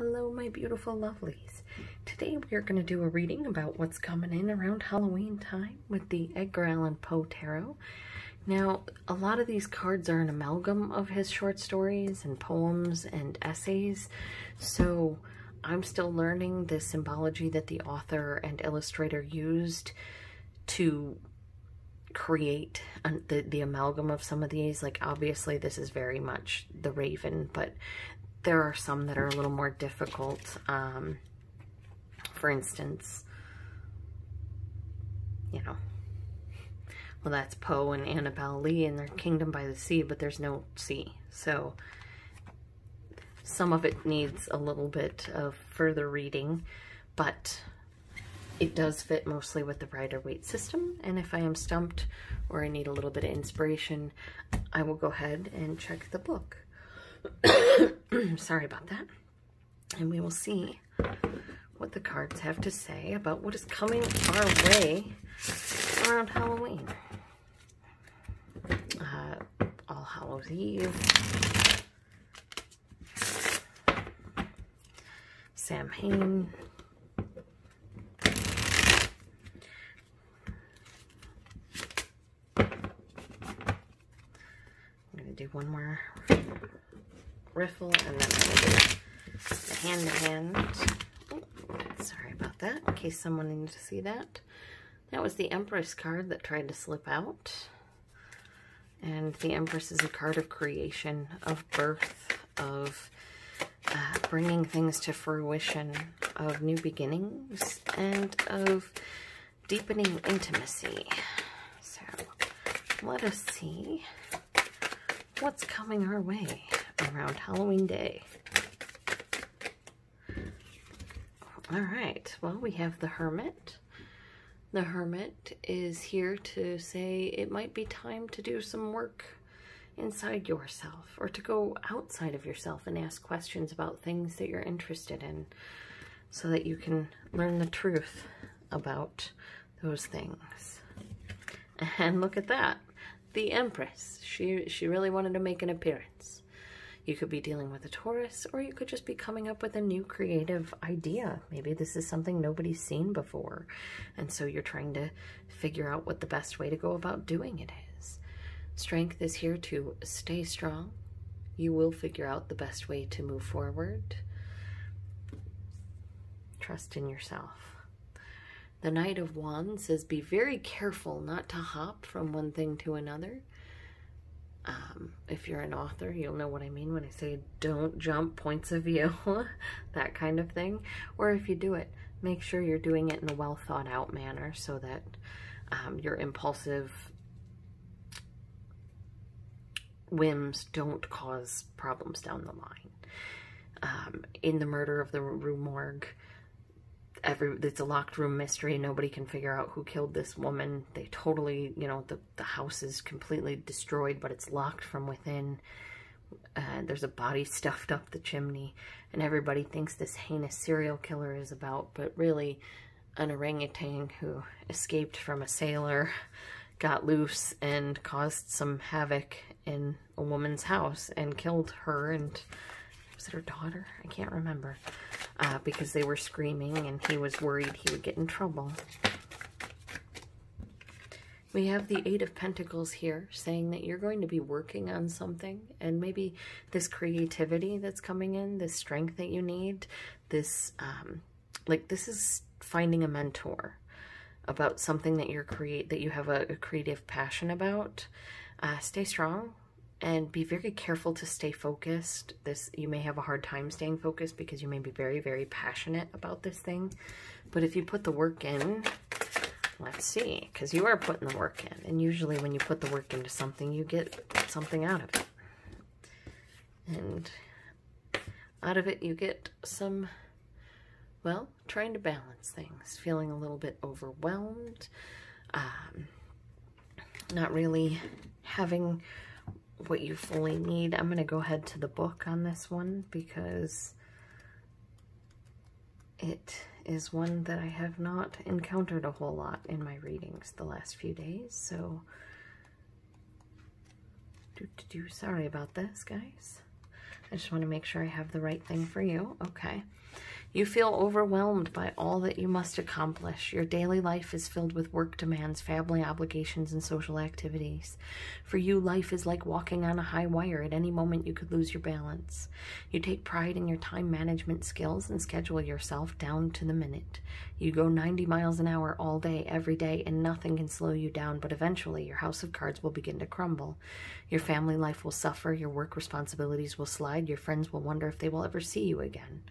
Hello, my beautiful lovelies. Today we are going to do a reading about what's coming in around Halloween time with the Edgar Allan Poe Tarot. Now, a lot of these cards are an amalgam of his short stories and poems and essays, so I'm still learning the symbology that the author and illustrator used to create the amalgam of some of these. Like, obviously this is very much the Raven, but there are some that are a little more difficult. For instance, well, that's Poe and Annabelle Lee and their Kingdom by the Sea, but there's no sea. So some of it needs a little bit of further reading, but it does fit mostly with the Rider-Waite system. And if I am stumped or I need a little bit of inspiration, I will go ahead and check the book. Sorry about that. And we will see what the cards have to say about what is coming our way around Halloween. All Hallows Eve. Samhain. I'm going to do one more riffle, and then I'm going to do the hand-to-hand. Oh, sorry about that, in case someone needed to see that. That was the Empress card that tried to slip out. And the Empress is a card of creation, of birth, of bringing things to fruition, of new beginnings, and of deepening intimacy. So let us see what's coming our way around Halloween Day. All right, well, we have the Hermit. The Hermit is here to say it might be time to do some work inside yourself, or to go outside of yourself and ask questions about things that you're interested in, so that you can learn the truth about those things. And look at that. The Empress. She really wanted to make an appearance. You could be dealing with a Taurus, or you could just be coming up with a new creative idea. Maybe this is something nobody's seen before, and so you're trying to figure out what the best way to go about doing it is. Strength is here to stay strong. You will figure out the best way to move forward. Trust in yourself. The Knight of Wands says be very careful not to hop from one thing to another. If you're an author, you'll know what I mean when I say don't jump points of view, that kind of thing. Or if you do it, make sure you're doing it in a well thought out manner, so that your impulsive whims don't cause problems down the line. In the Murder of the Rue Morgue, it's a locked room mystery. Nobody can figure out who killed this woman. They totally, the house is completely destroyed, but it's locked from within. There's a body stuffed up the chimney, and everybody thinks this heinous serial killer is about, but really an orangutan who escaped from a sailor, got loose, and caused some havoc in a woman's house and killed her and... was it her daughter? I can't remember. Because they were screaming and he was worried he would get in trouble. We have the Eight of Pentacles here, saying that you're going to be working on something, and maybe this creativity that's coming in, this strength that you need, this, this is finding a mentor about something that that you have a creative passion about. Stay strong. And be very careful to stay focused. You may have a hard time staying focused because you may be very, very passionate about this thing. But if you put the work in, let's see, because you are putting the work in. And usually when you put the work into something, you get something out of it. And out of it, you get some, well, trying to balance things. Feeling a little bit overwhelmed. Not really having what you fully need. I'm going to go ahead to the book on this one because it is one that I have not encountered a whole lot in my readings the last few days. So, sorry about this, guys. I just want to make sure I have the right thing for you. Okay. You feel overwhelmed by all that you must accomplish. Your daily life is filled with work demands, family obligations, and social activities. For you, life is like walking on a high wire. At any moment, you could lose your balance. You take pride in your time management skills and schedule yourself down to the minute. You go 90 miles an hour all day, every day, and nothing can slow you down, but eventually your house of cards will begin to crumble. Your family life will suffer, your work responsibilities will slide, your friends will wonder if they will ever see you again.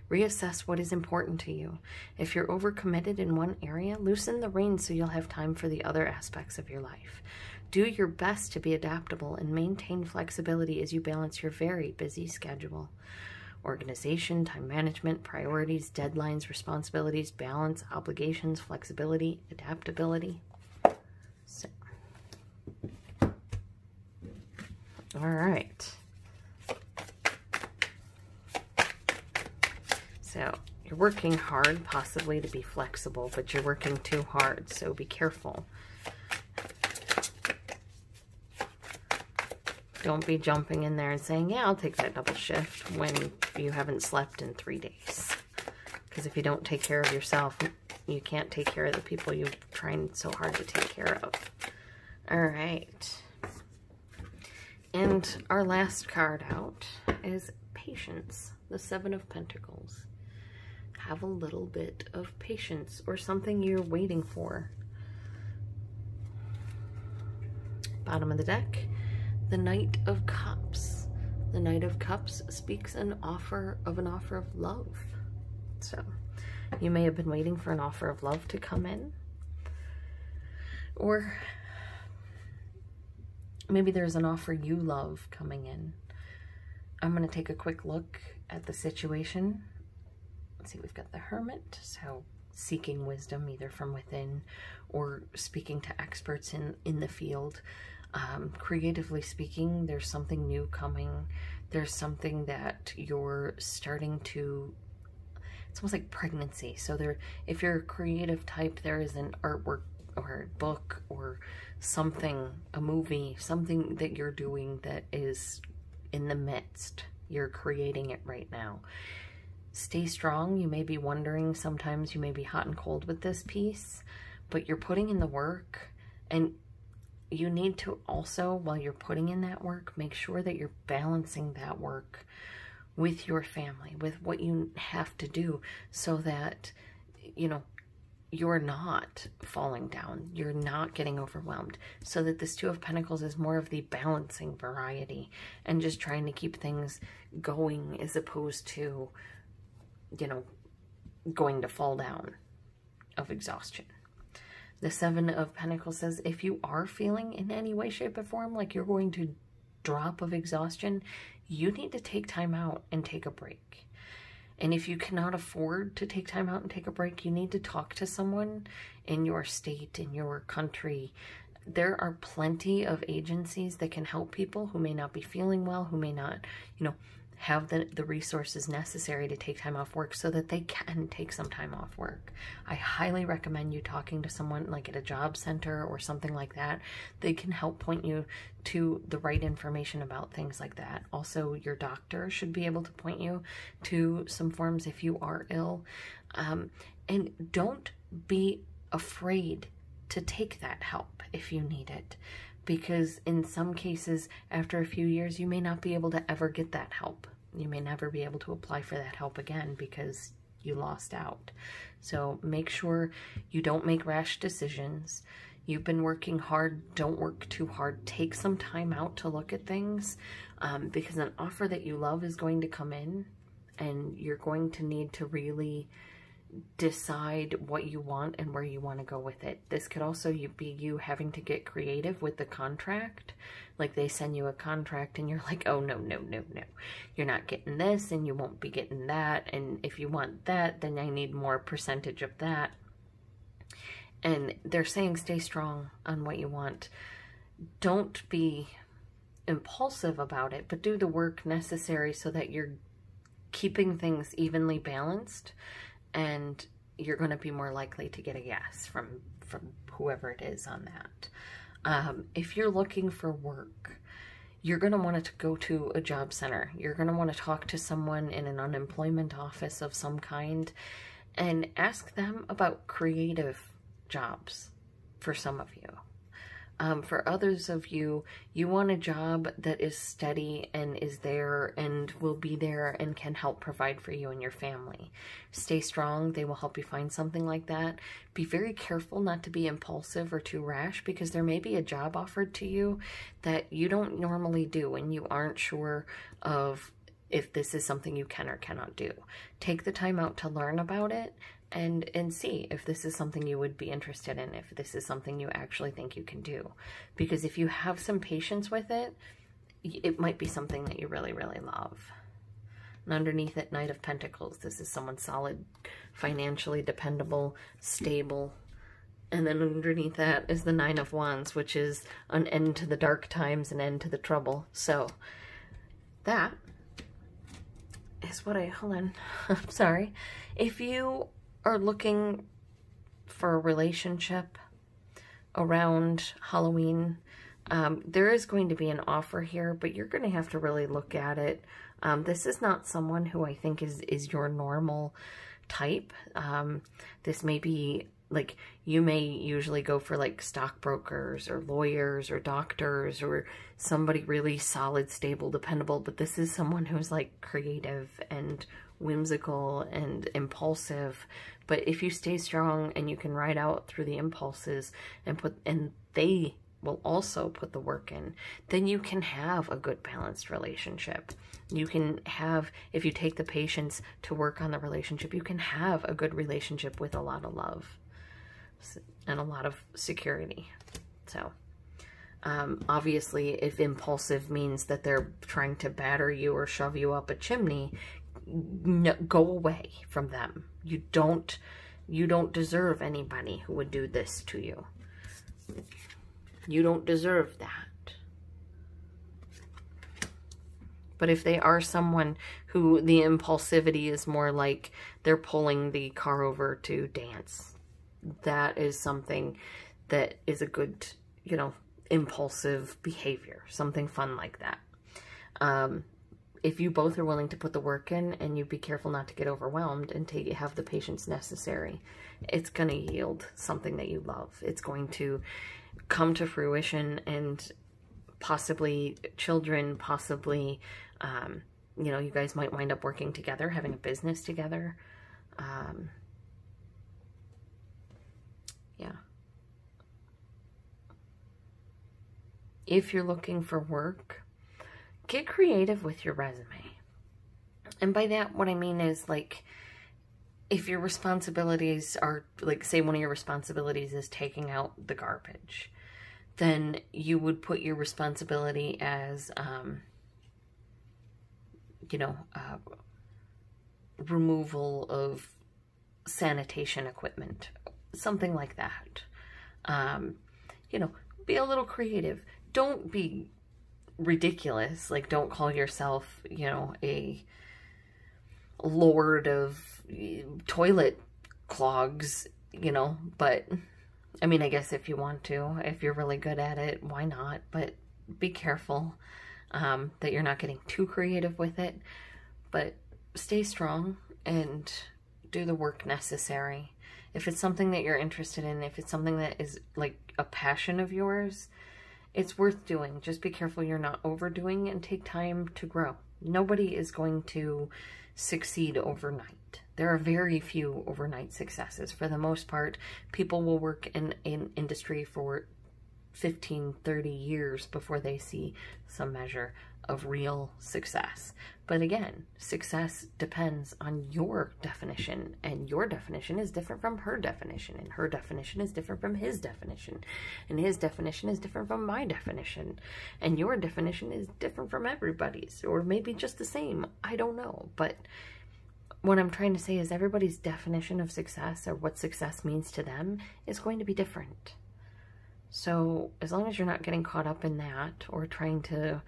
Reassess what is important to you. If you're overcommitted in one area, loosen the reins so you'll have time for the other aspects of your life. Do your best to be adaptable and maintain flexibility as you balance your very busy schedule. Organization, time management, priorities, deadlines, responsibilities, balance, obligations, flexibility, adaptability. So, all right. So you're working hard, possibly to be flexible, but you're working too hard, so be careful. Don't be jumping in there and saying, yeah, I'll take that double shift when you haven't slept in 3 days. Because if you don't take care of yourself, you can't take care of the people you're trying so hard to take care of. All right. And our last card out is Patience, the Seven of Pentacles. Have a little bit of patience or something you're waiting for. Bottom of the deck, the Knight of Cups. The Knight of Cups speaks an offer of love. So you may have been waiting for an offer of love to come in, or maybe there's an offer you love coming in. I'm going to take a quick look at the situation. Let's see, we've got the Hermit, so seeking wisdom either from within or speaking to experts in the field. Creatively speaking, there's something new coming. There's something that you're starting to, it's almost like pregnancy. So there, if you're a creative type, there is an artwork or a book or something, a movie, something that you're doing that is in the midst. You're creating it right now. Stay strong. You may be wondering, sometimes you may be hot and cold with this piece, but you're putting in the work, and you need to also, while you're putting in that work, make sure that you're balancing that work with your family, with what you have to do, so that, you know, you're not falling down, you're not getting overwhelmed, so that this Two of Pentacles is more of the balancing variety and just trying to keep things going as opposed to, you know, going to fall down of exhaustion. The Seven of Pentacles says if you are feeling in any way, shape, or form like you're going to drop of exhaustion, you need to take time out and take a break. And if you cannot afford to take time out and take a break, you need to talk to someone in your state, in your country. There are plenty of agencies that can help people who may not be feeling well, who may not, you know, have the resources necessary to take time off work so that they can take some time off work. I highly recommend you talking to someone like at a job center or something like that. They can help point you to the right information about things like that. Also, your doctor should be able to point you to some forms if you are ill. And don't be afraid to take that help if you need it. Because in some cases, after a few years, you may not be able to ever get that help. You may never be able to apply for that help again because you lost out. So make sure you don't make rash decisions. You've been working hard. Don't work too hard. Take some time out to look at things, because an offer that you love is going to come in, and you're going to need to really decide what you want and where you want to go with it. This could also be you having to get creative with the contract. Like they send you a contract and you're like, oh, no, no, no, no. You're not getting this and you won't be getting that. And if you want that, then I need more percentage of that. And they're saying stay strong on what you want. Don't be impulsive about it, but do the work necessary so that you're keeping things evenly balanced, and you're going to be more likely to get a yes from whoever it is on that. If you're looking for work, you're going to want to go to a job center. You're going to want to talk to someone in an unemployment office of some kind and ask them about creative jobs for some of you. For others of you, you want a job that is steady and is there and will be there and can help provide for you and your family. Stay strong. They will help you find something like that. Be very careful not to be impulsive or too rash, because there may be a job offered to you that you don't normally do and you aren't sure of if this is something you can or cannot do. Take the time out to learn about it and see if this is something you would be interested in, if this is something you actually think you can do. Because if you have some patience with it, it might be something that you really, really love. And underneath it, Knight of Pentacles, this is someone solid, financially dependable, stable. And then underneath that is the Nine of Wands, which is an end to the dark times, an end to the trouble. So that is what hold on, I'm sorry. If you are looking for a relationship around Halloween, there is going to be an offer here, but you're going to have to really look at it. This is not someone who I think is your normal type. This may be like, you may usually go for like stockbrokers or lawyers or doctors or somebody really solid, stable, dependable, but this is someone who's like creative and whimsical and impulsive. But if you stay strong and you can ride out through the impulses and they will also put the work in, then you can have a good balanced relationship. You can have, if you take the patience to work on the relationship, you can have a good relationship with a lot of love and a lot of security. So obviously, if impulsive means that they're trying to batter you or shove you up a chimney, no, go away from them. You don't deserve anybody who would do this to you. You don't deserve that. But if they are someone who the impulsivity is more like they're pulling the car over to dance, that is something that is a good, you know, impulsive behavior, something fun like that. If you both are willing to put the work in and you be careful not to get overwhelmed and have the patience necessary, it's going to yield something that you love. It's going to come to fruition, and possibly children, possibly, you know, you guys might wind up working together, having a business together. Yeah. If you're looking for work, get creative with your resume. And by that, what I mean is, like, if your responsibilities are, like, say one of your responsibilities is taking out the garbage, then you would put your responsibility as, you know, removal of sanitation equipment, something like that. You know, be a little creative. Don't be ridiculous. Like, don't call yourself, you know, a lord of toilet clogs, you know, but I mean, I guess if you want to, if you're really good at it, why not? But be careful that you're not getting too creative with it, but stay strong and do the work necessary. If it's something that you're interested in, if it's something that is like a passion of yours, it's worth doing. Just be careful you're not overdoing and take time to grow. Nobody is going to succeed overnight. There are very few overnight successes. For the most part, people will work in industry for 15, 30 years before they see some measure of real success. But again, success depends on your definition, and your definition is different from her definition, and her definition is different from his definition, and his definition is different from my definition, and your definition is different from everybody's, or maybe just the same. I don't know. But what I'm trying to say is everybody's definition of success, or what success means to them, is going to be different. So as long as you're not getting caught up in that, or trying to,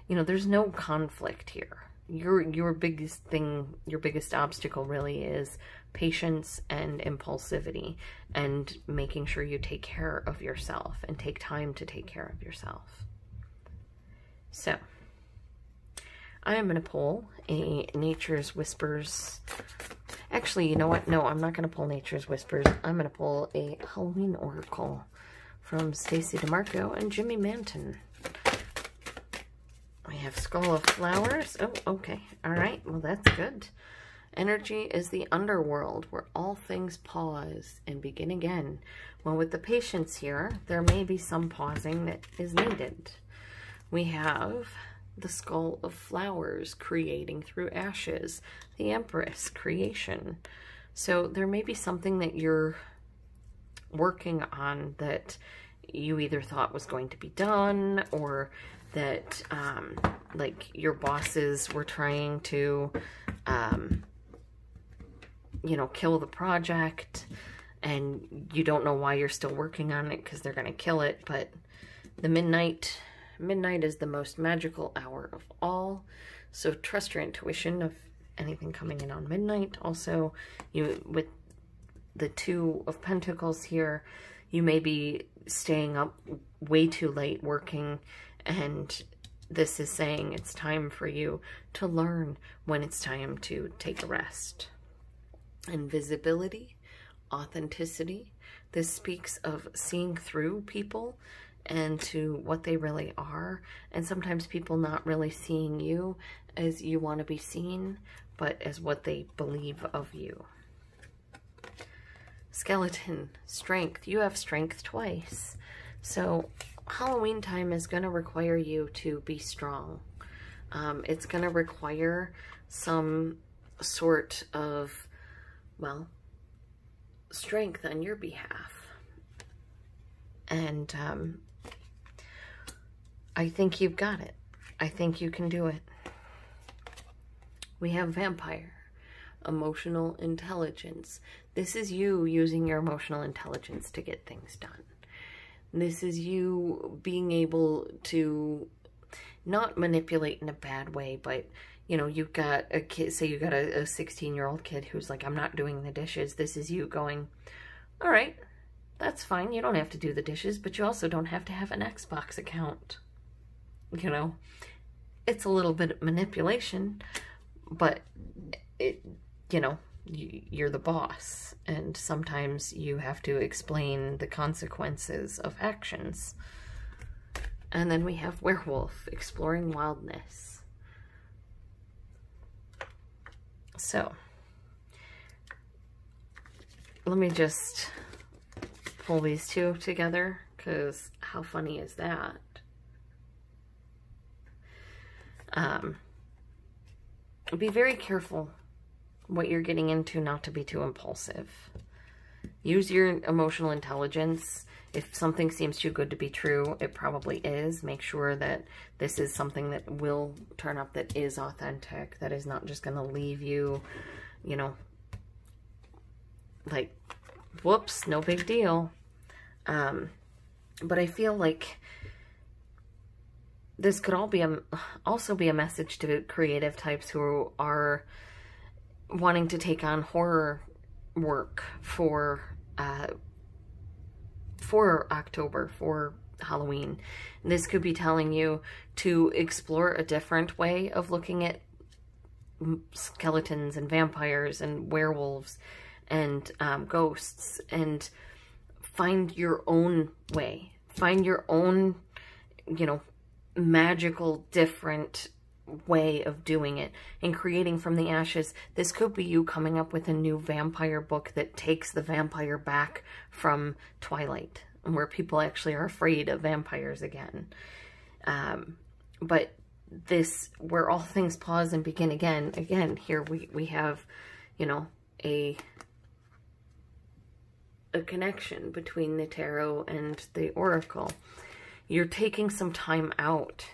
you know, there's no conflict here. Your biggest thing, your biggest obstacle really is patience and impulsivity, and making sure you take care of yourself and take time to take care of yourself. So, I am going to pull a Nature's Whispers. Actually, you know what? No, I'm not going to pull Nature's Whispers. I'm going to pull a Halloween Oracle from Stacey DeMarco and Jimmy Manton. We have Skull of Flowers. Oh, okay. All right. Well, that's good. Energy is the underworld where all things pause and begin again. Well, with the Patience here, there may be some pausing that is needed. We have the Skull of Flowers, creating through ashes. The Empress, creation. So there may be something that you're working on that you either thought was going to be done, or that like your bosses were trying to you know, kill the project, and you don't know why you're still working on it because they're going to kill it. But the midnight is the most magical hour of all, so trust your intuition of anything coming in on midnight. Also, you, with the Two of Pentacles here, you may be staying up way too late working, and this is saying it's time for you to learn when it's time to take a rest. Invisibility, authenticity. This speaks of seeing through people and to what they really are. And sometimes people not really seeing you as you want to be seen, but as what they believe of you. Skeleton, strength. You have strength twice. So Halloween time is going to require you to be strong. It's going to require some sort of, well, strength on your behalf. And I think you've got it. I think you can do it. We have Vampire, emotional intelligence. This is you using your emotional intelligence to get things done. This is you being able to not manipulate in a bad way, but you know, you've got a kid, say you got a 16-year-old kid who's like, I'm not doing the dishes. This is you going, all right, that's fine. You don't have to do the dishes, but you also don't have to have an Xbox account. You know, it's a little bit of manipulation, but it, you know, you're the boss, and sometimes you have to explain the consequences of actions. And then we have Werewolf, exploring wildness. So, let me just pull these two together, because how funny is that? Be very careful what you're getting into, not to be too impulsive. Use your emotional intelligence. If something seems too good to be true, it probably is. Make sure that this is something that will turn up, that is authentic, that is not just going to leave you, you know, like, whoops, no big deal. But I feel like this could also be a message to creative types who are wanting to take on horror work for October, for Halloween. This could be telling you to explore a different way of looking at skeletons and vampires and werewolves and ghosts, and find your own way. Find your own, you know, magical, different way of doing it and creating from the ashes. This could be you coming up with a new vampire book that takes the vampire back from Twilight, where people actually are afraid of vampires again. But this, where all things pause and begin again. Again, here we have, you know, a connection between the tarot and the oracle. You're taking some time out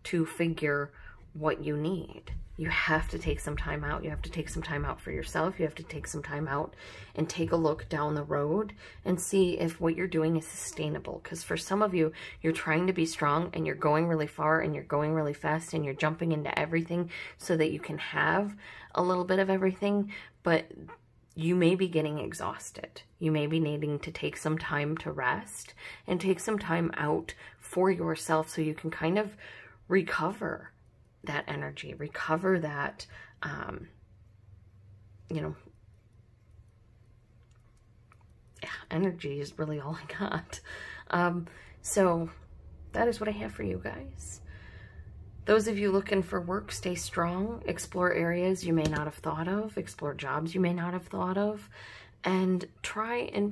to figure what you need. You have to take some time out. You have to take some time out for yourself. You have to take some time out and take a look down the road and see if what you're doing is sustainable. Because for some of you, you're trying to be strong and you're going really far and you're going really fast and you're jumping into everything so that you can have a little bit of everything, but you may be getting exhausted. You may be needing to take some time to rest and take some time out for yourself so you can kind of recover that energy, recover that, you know, yeah, energy is really all I got. So that is what I have for you guys. Those of you looking for work, stay strong, explore areas you may not have thought of, explore jobs you may not have thought of, and try and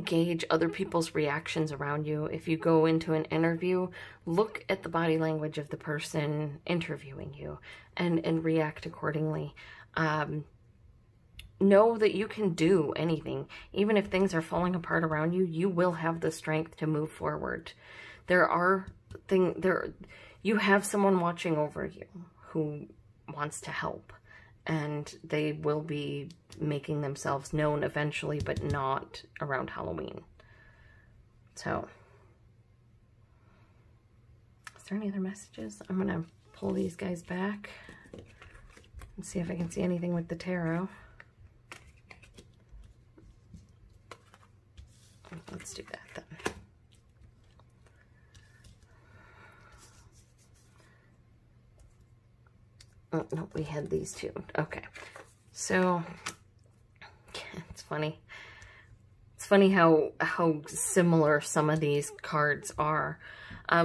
gauge other people's reactions around you. If you go into an interview, look at the body language of the person interviewing you and react accordingly. Know that you can do anything. Even if things are falling apart around you, you will have the strength to move forward. You have someone watching over you who wants to help, and they will be making themselves known eventually, but not around Halloween. So, is there any other messages? I'm going to pull these guys back and see if I can see anything with the tarot. Let's do that then. Oh, no, we had these two. Okay. So, it's funny. It's funny how similar some of these cards are.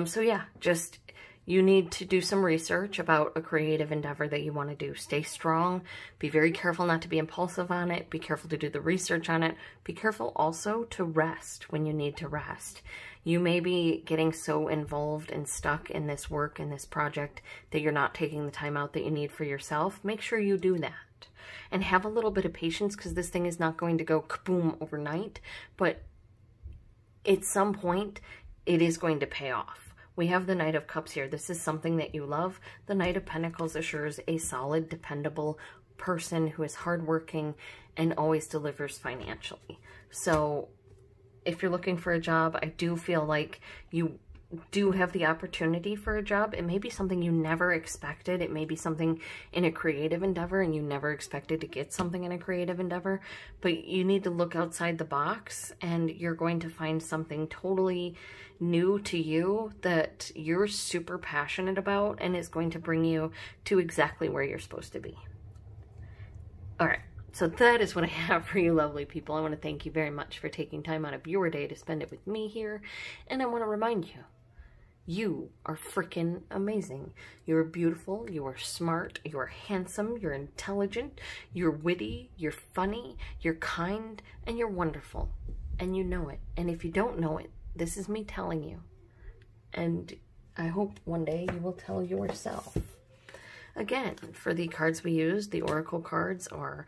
So yeah, just, you need to do some research about a creative endeavor that you want to do. Stay strong. Be very careful not to be impulsive on it. Be careful to do the research on it. Be careful also to rest when you need to rest. You may be getting so involved and stuck in this work and this project that you're not taking the time out that you need for yourself. Make sure you do that. And have a little bit of patience, because this thing is not going to go kaboom overnight. But at some point, it is going to pay off. We have the Knight of Cups here. This is something that you love. The Knight of Pentacles assures a solid, dependable person who is hardworking and always delivers financially. So if you're looking for a job, I do feel like you do have the opportunity for a job. It may be something you never expected. It may be something in a creative endeavor and you never expected to get something in a creative endeavor, but you need to look outside the box and you're going to find something totally new to you that you're super passionate about and is going to bring you to exactly where you're supposed to be. All right. So that is what I have for you, lovely people. I want to thank you very much for taking time out of your day to spend it with me here. And I want to remind you, you are freaking amazing. You're beautiful, you are smart, you are handsome, you're intelligent, you're witty, you're funny, you're kind, and you're wonderful. And you know it. And if you don't know it, this is me telling you. And I hope one day you will tell yourself. Again, for the cards we used, the Oracle cards are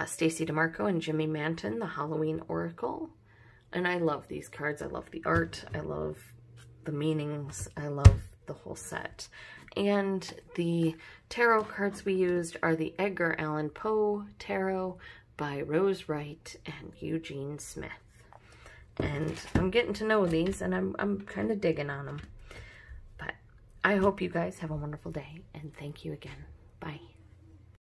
Stacey DeMarco and Jimmy Manton, the Halloween Oracle. And I love these cards. I love the art. I love the meanings. I love the whole set. And the tarot cards we used are the Edgar Allan Poe Tarot by Rose Wright and Eugene Smith. And I'm getting to know these, and I'm kind of digging on them. But I hope you guys have a wonderful day, and thank you again. Bye.